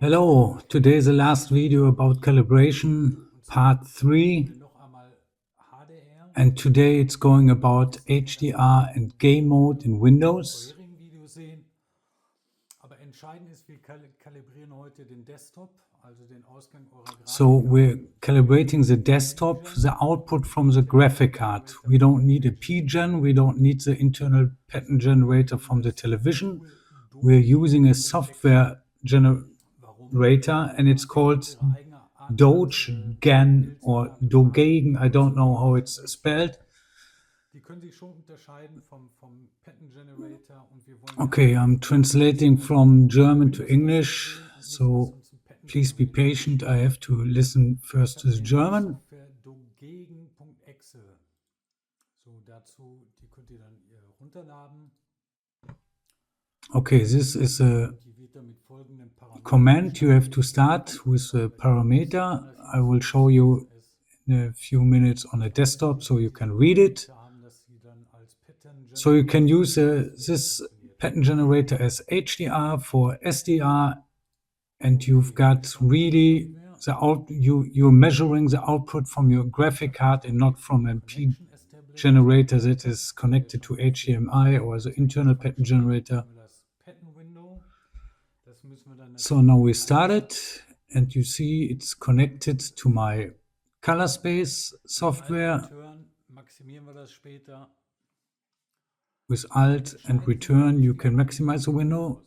Hello, today is the last video about calibration, part 3, and today it's going about HDR and Gamemode in Windows. So we're calibrating the desktop, the output from the graphic card. We don't need a PGen, we don't need the internal pattern generator from the television. We're using a software generator and it's called Dogegen or Dogegen, I don't know how it's spelled. Okay, I'm translating from German to English, so please be patient. I have to listen first to the German. Okay, this is a command. You have to start with a parameter. I will show you in a few minutes on a desktop so you can read it. So you can use this pattern generator as HDR for SDR, and you've got really you're measuring the output from your graphic card and not from a P generator that is connected to HDMI or the internal pattern generator. So now we started, and you see it's connected to my color space software. With Alt and Return, you can maximize the window.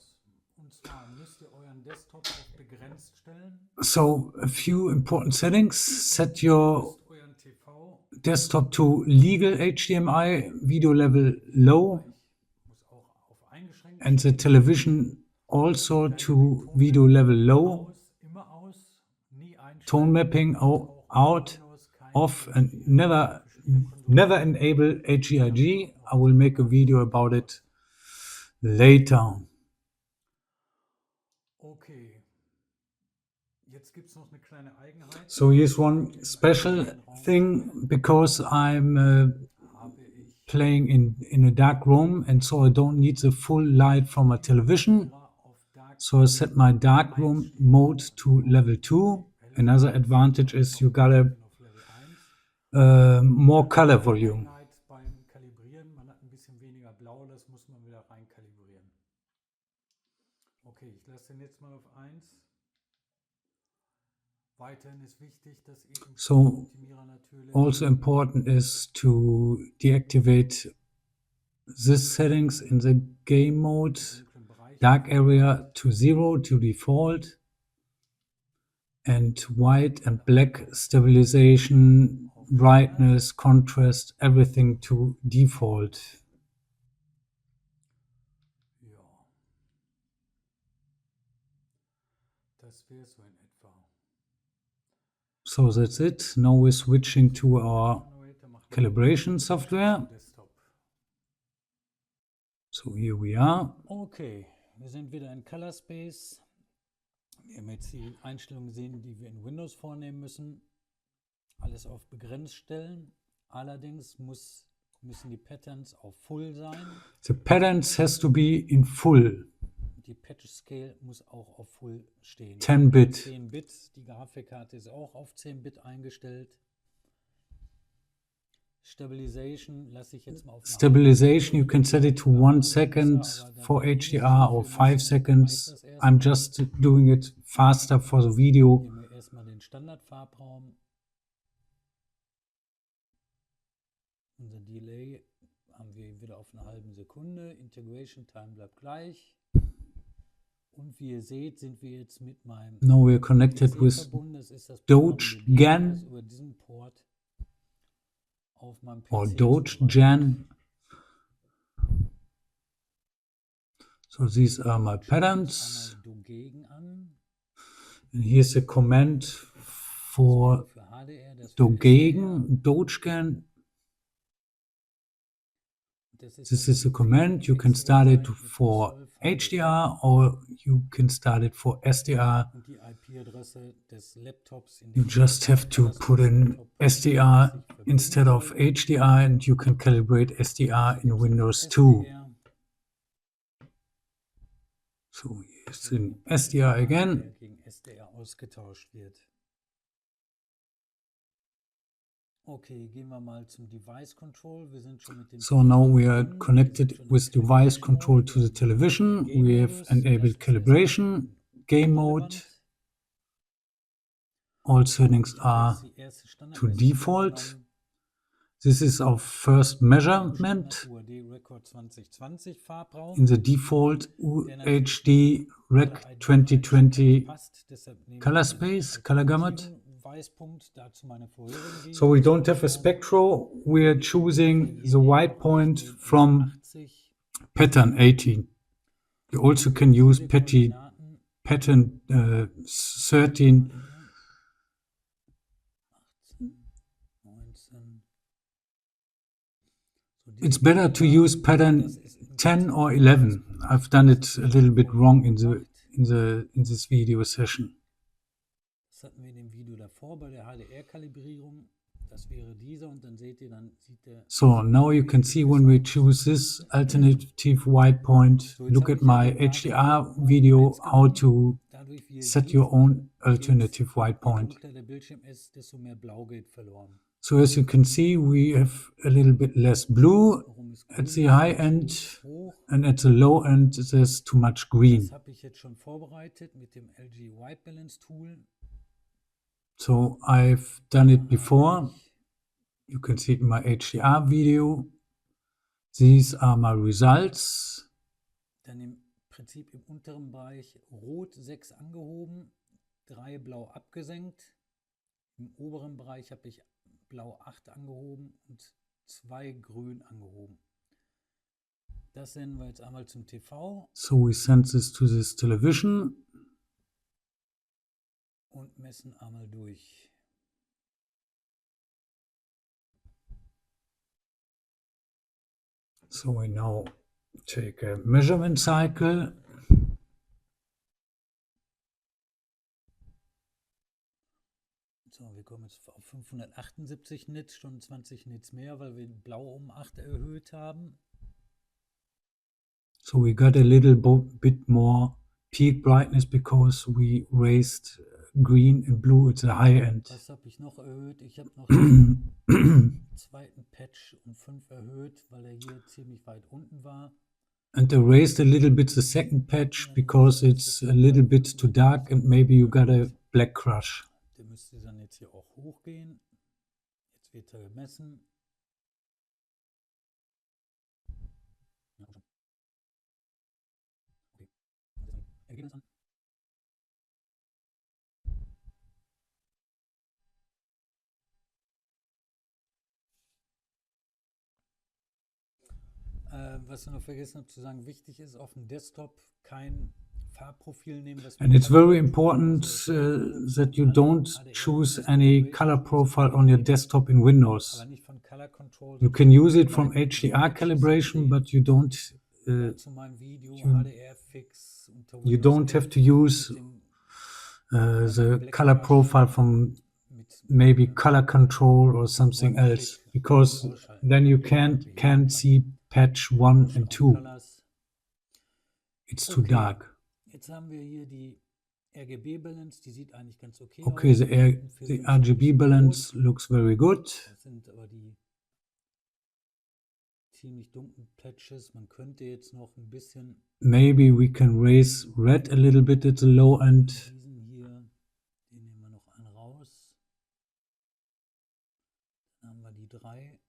So a few important settings. Set your desktop to legal HDMI, video level low, and the television also to video level low. Tone mapping out, off, and never enable HEIG. I will make a video about it later. So here's one special thing, because I'm playing in a dark room, and so I don't need the full light from a television. So I set my dark room mode to level 2. Another advantage is you got a more color volume. So also important is to deactivate these settings in the game mode. Dark area to 0 to default, and white and black stabilization, brightness, contrast, everything to default. So that's it. Now we're switching to our calibration software. So here we are. Okay, wir sind wieder in Color Space. Wir haben jetzt die Einstellungen gesehen, die wir in Windows vornehmen müssen. Alles auf begrenzt stellen. Allerdings müssen die Patterns auf Full sein. The patterns has to be in full. Die Patch Scale muss auch auf Full stehen. 10 Bit. 10 Bit. Die Grafikkarte ist auch auf 10 Bit eingestellt. Stabilization lasse ich jetzt mal auf. Stabilization, you can set it to 1 second for HDR or 5 seconds. I'm just doing it faster for the video. Nehmen wir erstmal den Standardfarbraum. Unser Delay haben wir wieder auf eine halbe Sekunde. Integration Time bleibt gleich. Und wie ihr seht, sind wir jetzt mit meinem Now we're connected with Dogegen über diesen Port auf meinem PC or Dogegen. So these are my patterns. And here's a command for Dogegen. This is a command. You can start it for HDR or you can start it for SDR. You just have to put in SDR instead of HDR, and you can calibrate SDR in Windows 2. So, hier ist in SDR again. Gegen SDR ausgetauscht wird. Okay, gehen wir mal zum Device Control. Wir sind schon mit dem So now we are connected with device control to the television. We have enabled calibration, game mode. All settings are to default. This is our first measurement in the default UHD Rec 2020 color space, color gamut. So we don't have a spectral, we are choosing the white point from pattern 18. You also can use pattern 13. It's better to use pattern 10 or 11. I've done it a little bit wrong in this video session. Das hatten wir in dem Video davor bei der HDR-Kalibrierung. Das wäre dieser und dann seht ihr, So now you can see when we choose this alternative white point, look at my HDR video how to set your own alternative white point. So as you can see, we have a little bit less blue at the high end, and at the low end there's too much green. Das habe ich jetzt schon vorbereitet mit dem LG White Balance Tool. So I've done it before. You can see it in my HDR video. These are my results. Dann im Prinzip im unteren Bereich rot 6 angehoben, 3 blau abgesenkt. Im oberen Bereich habe ich blau 8 angehoben und 2 grün angehoben. Das senden wir jetzt einmal zum TV. So we send this to this television. Und messen einmal durch. So we now take a measurement cycle. So, wir kommen jetzt auf 578 Nits, schon 20 Nits mehr, weil wir blau um 8 erhöht haben. So we got a little bit more peak brightness because we raised green and blue at the high end. Was habe ich noch erhöht? Ich habe noch den zweiten Patch um 5 erhöht, weil er hier ziemlich weit unten war. And I raised a little bit the second patch because it's a little bit too dark and maybe you got a black crush. Der müsste dann jetzt hier auch hochgehen. Jetzt wird er gemessen. Okay. Ergebnis an. Was ich noch vergessen habe zu sagen, wichtig ist auf dem Desktop kein Farbprofil nehmen. And it's very important that you don't choose any color profile on your desktop in Windows. You can use it from HDR calibration, but you don't have to use the color profile from maybe color control or something else, because then you can't see patch 1 and 2. It's too dark. Jetzt haben wir hier die RGB Balance, die sieht eigentlich ganz okay aus. Okay, the RGB balance looks very good. Das sind aber die ziemlich dunklen Patches. Man könnte jetzt noch ein bisschen. Maybe we can raise red a little bit at the low end. Diesen hier, den nehmen wir noch einen raus. Dann haben wir die 3.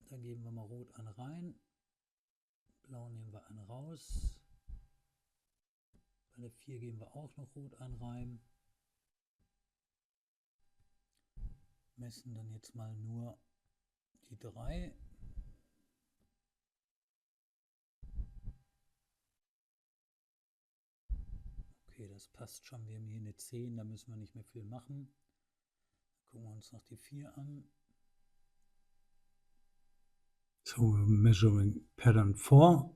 Da geben wir mal rot einen rein. Blau nehmen wir einen raus. Bei der 4 geben wir auch noch rot einen rein. Messen dann jetzt mal nur die 3. Okay, das passt schon. Wir haben hier eine 10, da müssen wir nicht mehr viel machen. Gucken wir uns noch die 4 an. So we're measuring pattern 4.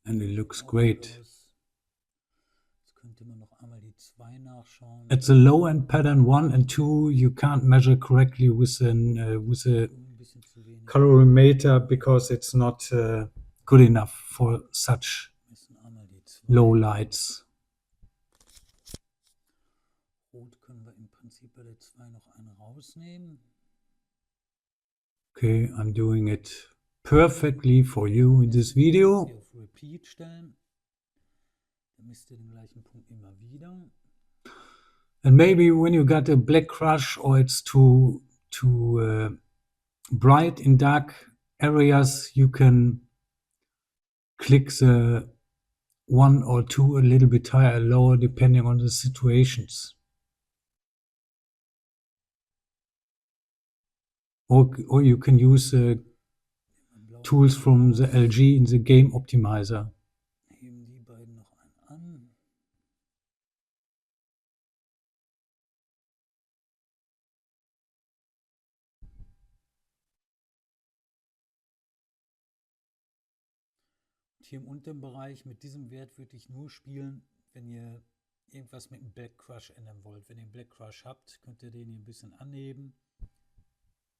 And it looks great. Jetzt könnte man noch einmal die 2 nachschauen. At the low end pattern 1 and 2, you can't measure correctly with a colorimeter because it's not good enough for such low lights. Rot können wir im Prinzip bei der 2 noch eine rausnehmen. Okay, I'm doing it perfectly for you in this video. Hier auf Repeat stellen. Dann misst ihr den gleichen Punkt immer wieder. And maybe when you got a black crush or it's too bright in dark areas, you can click the 1 or 2 a little bit higher or lower depending on the situations. Or you can use tools from the LG in the game optimizer. Heben die beiden noch an. Und hier im unteren Bereich mit diesem Wert würde ich nur spielen, wenn ihr irgendwas mit dem Black Crush ändern wollt. Wenn ihr einen Black Crush habt, könnt ihr den hier ein bisschen anheben.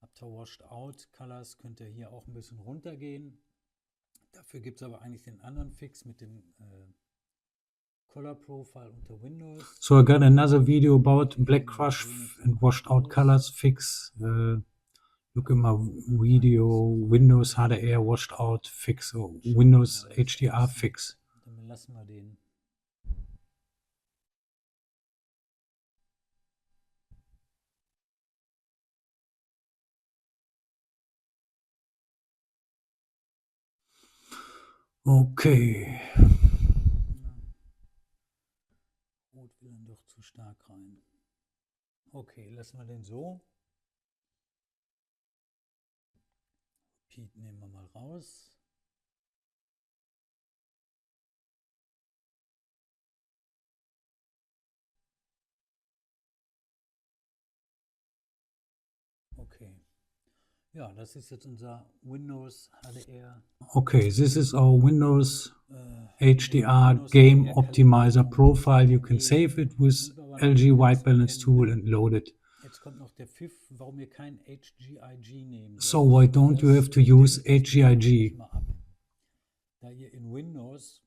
Habt ihr Washed Out Colors, könnt ihr hier auch ein bisschen runtergehen. Dafür gibt es aber eigentlich den anderen Fix mit dem Color Profile unter Windows. So I got another video about Black Crush and Washed Out Colors fix. Look at my video, Windows HDR Washed Out Fix or Windows HDR Fix. Dann lassen wir den. Okay. Rot will dann doch zu stark rein. Okay, lassen wir den so. Repeat nehmen wir mal raus. Okay. Ja, das ist jetzt unser Windows HDR. Okay, this is our Windows HDR Game Optimizer Profile. You can save it with LG White Balance Tool and load it. Jetzt kommt noch der Pfiff, warum ihr kein HGIG nehmen sollt. So why don't you have to use HGIG? Da ihr in Windows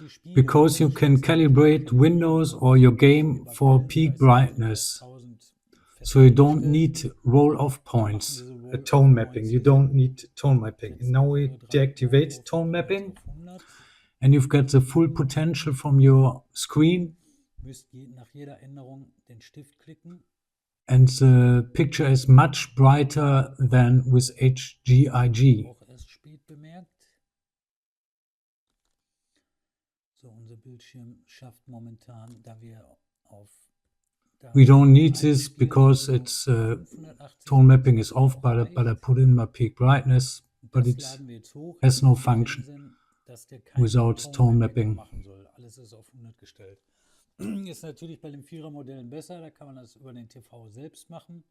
die Spiele Because you can calibrate Windows or your game for peak brightness. So you don't need roll-off points, a tone mapping. You don't need tone mapping. And now we deactivate tone mapping, and you've got the full potential from your screen. Müsst nach jeder Änderung den Stift klicken. And the picture is much brighter than with HGIG. Auch erst spät bemerkt. So, unser Bildschirm schafft momentan, da wir auf We don't need this because it's tone mapping is off, but I put in my peak brightness, but it has no function without tone mapping. Alles ist auf 100 gestellt. Ist natürlich bei den Vierer-Modellen besser, da kann man das über den TV selbst machen.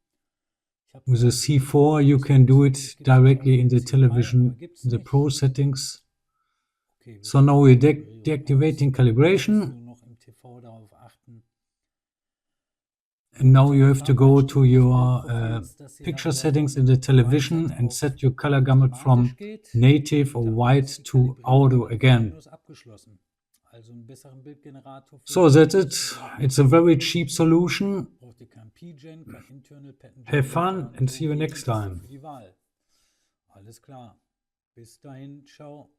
With a C4 you can do it directly in the television, in the Pro settings. So now we're deactivating calibration. And now you have to go to your picture settings in the television and set your color gamut from native or white to auto again. So that's it. It's a very cheap solution. Have fun and see you next time. Alles klar. Bis dahin, ciao.